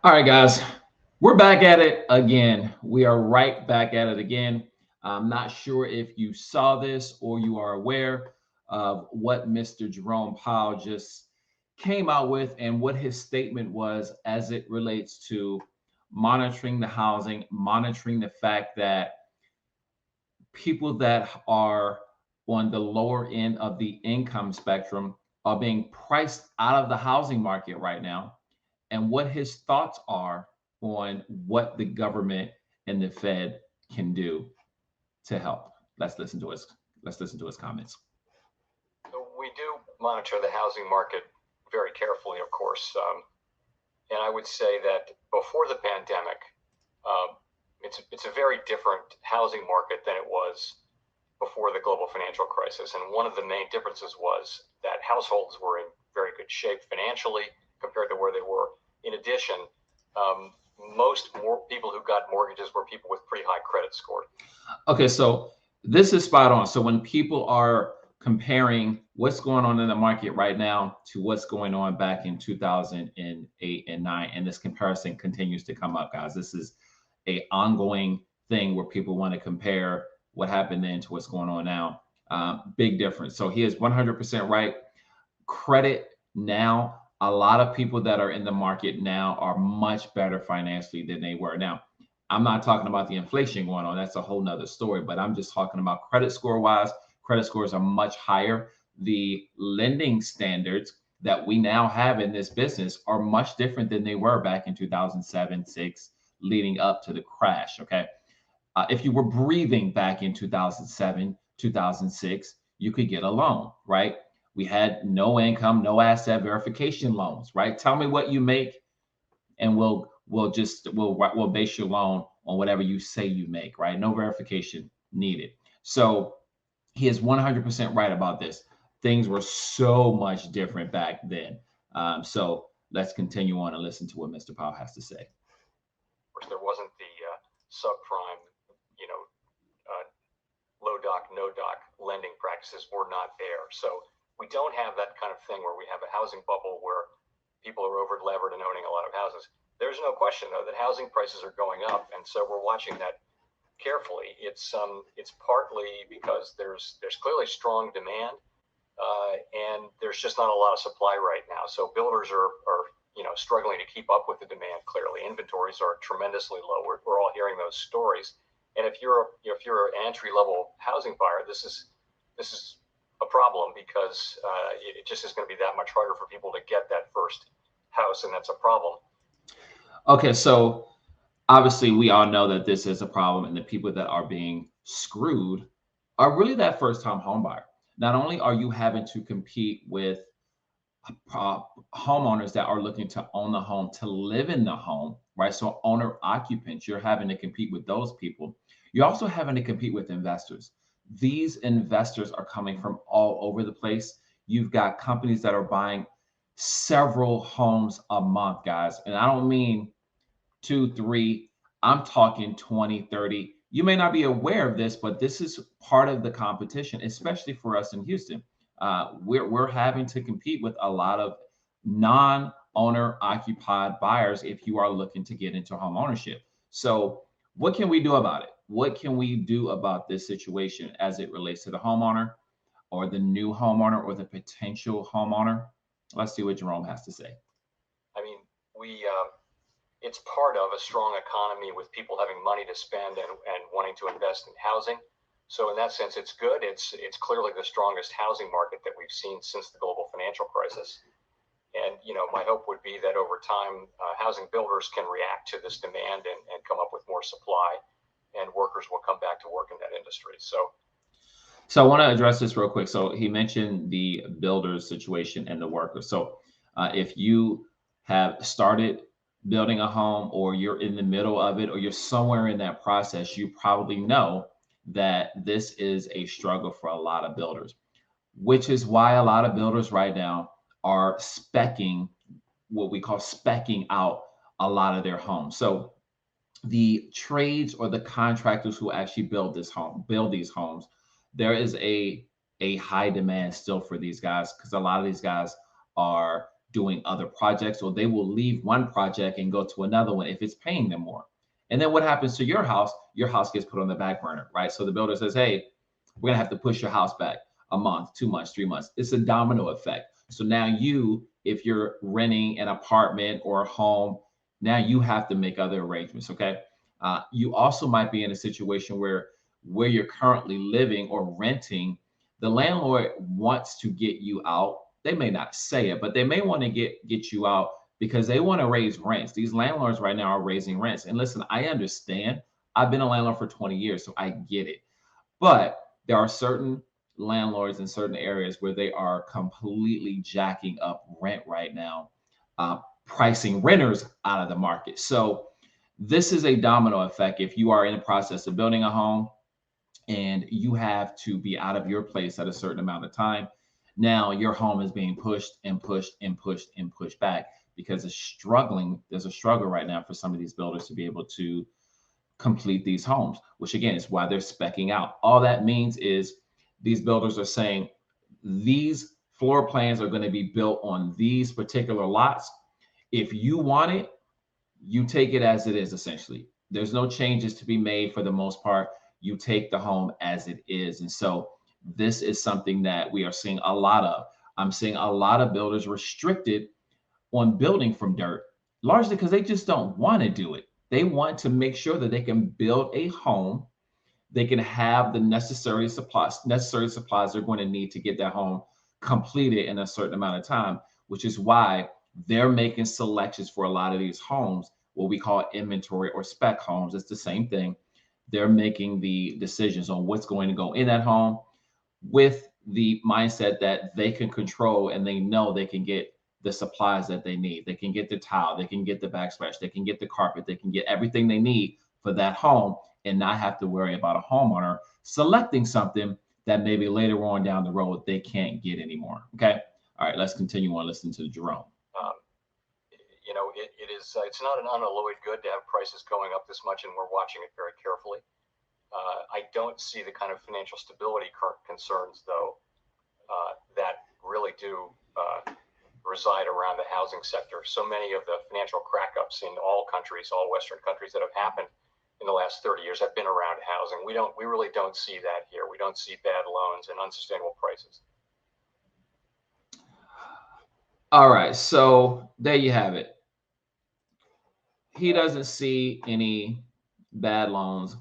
All right, guys, we're back at it again. We are right back at it again. I'm not sure if you saw this or you are aware of what Mr. Jerome Powell just came out with and what his statement was as it relates to monitoring the housing, monitoring the fact that people that are on the lower end of the income spectrum are being priced out of the housing market right now, and what his thoughts are on what the government and the Fed can do to help. Let's listen to his comments. We do monitor the housing market very carefully, of course. And I would say that before the pandemic, it's a very different housing market than it was before the global financial crisis. And one of the main differences was that households were in very good shape financially compared to where they were. In addition, most more people who got mortgages were people with pretty high credit score. Okay, so this is spot on. So when people are comparing what's going on in the market right now to what's going on back in 2008 and 9, and this comparison continues to come up, guys. This is a ongoing thing where people want to compare what happened then to what's going on now. Big difference. So he is 100% right. Credit now, a lot of people that are in the market now are much better financially than they were. Now, I'm not talking about the inflation going on. That's a whole nother story, but I'm just talking about credit score wise. Credit scores are much higher. The lending standards that we now have in this business are much different than they were back in 2007, 6, leading up to the crash. Okay. If you were breathing back in 2007, 2006, you could get a loan, right? We had no income, no asset verification loans, right? Tell me what you make, and we'll base your loan on whatever you say you make, right? No verification needed. So he is 100% right about this. Things were so much different back then. So let's continue on and listen to what Mr. Powell has to say. Of course, there wasn't the subprime, low doc, no doc lending practices were not there. So we don't have that kind of thing where we have a housing bubble where people are over levered and owning a lot of houses. There's no question, though, that housing prices are going up, and so we're watching that carefully. It's partly because there's clearly strong demand, and there's just not a lot of supply right now. So builders are struggling to keep up with the demand. Clearly, inventories are tremendously low. We're all hearing those stories. And if you're an entry level housing buyer, this is a problem because it just is going to be that much harder for people to get that first house, and that's a problem. Okay, so obviously we all know that this is a problem, and the people that are being screwed are really that first time home buyer. Not only are you having to compete with homeowners that are looking to own the home, to live in the home, right? So owner occupants, you're having to compete with those people. You're also having to compete with investors. These investors are coming from all over the place. You've got companies that are buying several homes a month, guys. And I don't mean 2, 3, I'm talking 20, 30. You may not be aware of this, but this is part of the competition, especially for us in Houston. We're having to compete with a lot of non-owner occupied buyers if you are looking to get into home ownership. So what can we do about it? What can we do about this situation as it relates to the homeowner or the new homeowner or the potential homeowner? Let's see what Jerome has to say. I mean, it's part of a strong economy with people having money to spend and wanting to invest in housing. So in that sense, it's good. It's clearly the strongest housing market that we've seen since the global financial crisis. And, my hope would be that over time, housing builders can react to this demand and come up with more supply, and workers will come back to work in that industry. So I want to address this real quick. So he mentioned the builders situation and the workers. So if you have started building a home, or you're in the middle of it, or you're somewhere in that process, you probably know that this is a struggle for a lot of builders, which is why a lot of builders right now are speccing, what we call speccing out a lot of their homes. So the trades or the contractors who actually build these homes, there is a high demand still for these guys, because a lot of these guys are doing other projects, or they will leave one project and go to another one if it's paying them more. And then what happens to your house? Your house gets put on the back burner, right? So the builder says, hey, we're gonna have to push your house back a month, 2 months, 3 months. It's a domino effect. So now you, if you're renting an apartment or a home, now you have to make other arrangements. Okay. You also might be in a situation where you're currently living or renting, the landlord wants to get you out. They may not say it, but they may want to get you out because they want to raise rents. These landlords right now are raising rents. And listen, I understand. I've been a landlord for 20 years, so I get it. But there are certain landlords in certain areas where they are completely jacking up rent right now, pricing renters out of the market. So this is a domino effect. If you are in the process of building a home and you have to be out of your place at a certain amount of time, now your home is being pushed and pushed and pushed and pushed back because there's a struggle right now for some of these builders to be able to complete these homes, which again is why they're speccing out. All that means is these builders are saying these floor plans are going to be built on these particular lots. If you want it, you take it as it is. Essentially, there's no changes to be made for the most part. You take the home as it is. And so this is something that we are seeing a lot of. I'm seeing a lot of builders restricted on building from dirt, largely because they just don't want to do it. They want to make sure that they can build a home. They can have the necessary supplies they're going to need to get that home completed in a certain amount of time, which is why they're making selections for a lot of these homes, what we call inventory or spec homes. It's the same thing. They're making the decisions on what's going to go in that home with the mindset that they can control, and they know they can get the supplies that they need. They can get the tile, they can get the backsplash, they can get the carpet, they can get everything they need for that home and not have to worry about a homeowner selecting something that maybe later on down the road they can't get anymore. Okay. All right, let's continue on listening to Jerome. It's not an unalloyed good to have prices going up this much, and we're watching it very carefully. I don't see the kind of financial stability concerns, though, that really do reside around the housing sector. So many of the financial crack-ups in all countries, all Western countries that have happened in the last 30 years have been around housing. We really don't see that here. We don't see bad loans and unsustainable prices. All right, so there you have it. He doesn't see any bad loans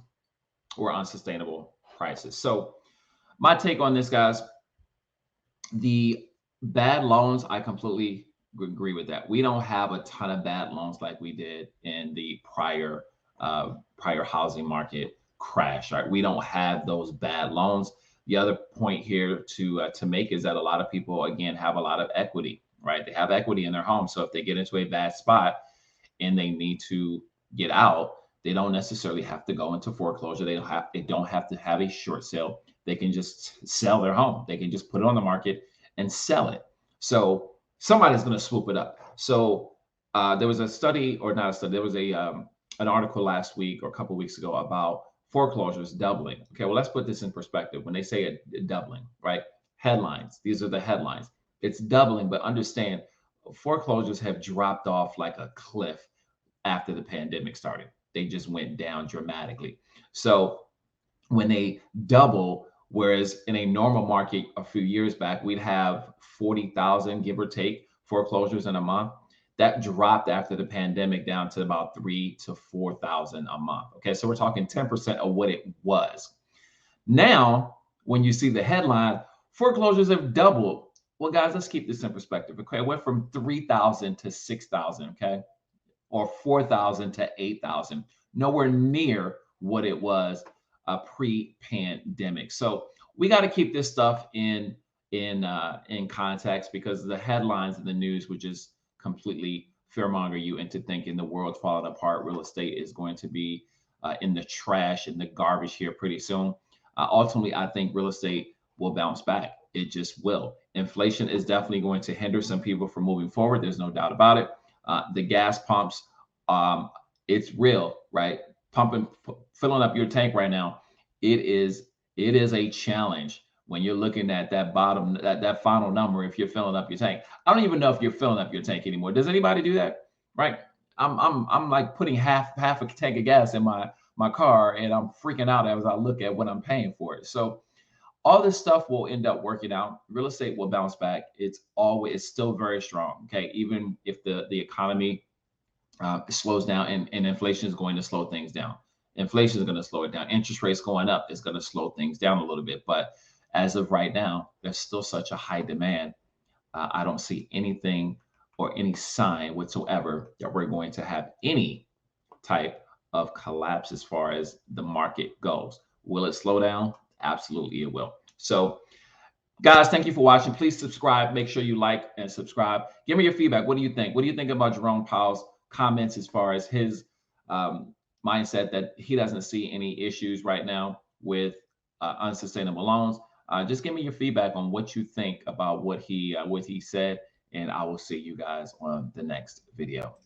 or unsustainable prices. So my take on this, guys, the bad loans, I completely agree with that. We don't have a ton of bad loans like we did in the prior housing market crash, right? We don't have those bad loans. The other point here to make is that a lot of people, again, have a lot of equity, right? They have equity in their home. So if they get into a bad spot and they need to get out, they don't necessarily have to go into foreclosure. They don't have to have a short sale. They can just sell their home. They can just put it on the market and sell it. So somebody's going to swoop it up. So there was a study, or not a study, there was an article last week or a couple of weeks ago about foreclosures doubling. Okay, well, let's put this in perspective. When they say it doubling, right? Headlines. These are the headlines. It's doubling, but understand foreclosures have dropped off like a cliff after the pandemic started. They just went down dramatically. So when they double, whereas in a normal market a few years back, we'd have 40,000, give or take, foreclosures in a month. That dropped after the pandemic down to about 3,000 to 4,000 a month. Okay, so we're talking 10% of what it was. Now, when you see the headline, foreclosures have doubled. Well, guys, let's keep this in perspective. Okay, it went from 3,000 to 6,000. Okay, or 4,000 to 8,000. Nowhere near what it was pre-pandemic. So we got to keep this stuff in context, because the headlines in the news would just completely fearmonger you into thinking the world's falling apart. Real estate is going to be in the trash and the garbage here pretty soon. Ultimately, I think real estate will bounce back. It just will. Inflation is definitely going to hinder some people from moving forward. There's no doubt about it. The gas pumps, it's real, right? Filling up your tank right now. It is a challenge when you're looking at that bottom, that final number, if you're filling up your tank. I don't even know if you're filling up your tank anymore. Does anybody do that? Right? I'm like putting half a tank of gas in my car, and I'm freaking out as I look at what I'm paying for it. So all this stuff will end up working out. Real estate will bounce back. It's still very strong. Okay, even if the economy slows down, and inflation is going to slow things down. Inflation is going to slow it down. Interest rates going up is going to slow things down a little bit. But as of right now, there's still such a high demand. I don't see anything or any sign whatsoever that we're going to have any type of collapse as far as the market goes. Will it slow down? Absolutely, it will. So, guys, thank you for watching. Please subscribe. Make sure you like and subscribe. Give me your feedback. What do you think? What do you think about Jerome Powell's comments as far as his mindset that he doesn't see any issues right now with unsustainable loans? Just give me your feedback on what you think about what he said, and I will see you guys on the next video.